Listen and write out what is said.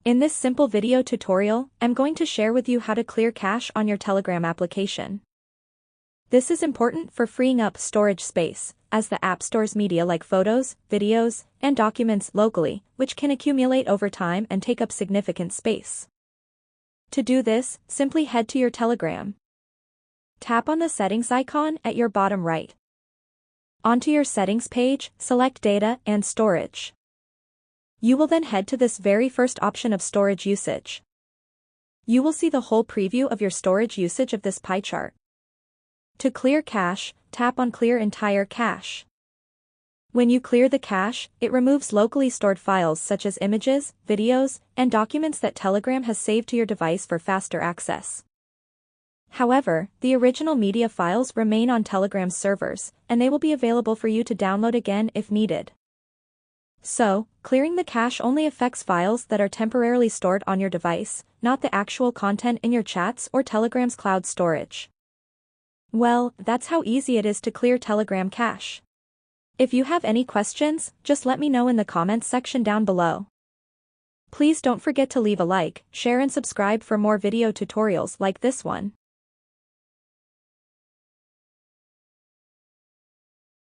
In this simple video tutorial, I'm going to share with you how to clear cache on your Telegram application. This is important for freeing up storage space, as the app stores media like photos, videos, and documents locally, which can accumulate over time and take up significant space. To do this, simply head to your Telegram. Tap on the settings icon at your bottom right. Onto your settings page, select Data and Storage. You will then head to this very first option of storage usage. You will see the whole preview of your storage usage of this pie chart. To clear cache, tap on Clear Entire Cache. When you clear the cache, it removes locally stored files such as images, videos, and documents that Telegram has saved to your device for faster access. However, the original media files remain on Telegram's servers, and they will be available for you to download again if needed. So, clearing the cache only affects files that are temporarily stored on your device, not the actual content in your chats or Telegram's cloud storage. Well, that's how easy it is to clear Telegram cache. If you have any questions, just let me know in the comments section down below. Please don't forget to leave a like, share and subscribe for more video tutorials like this one.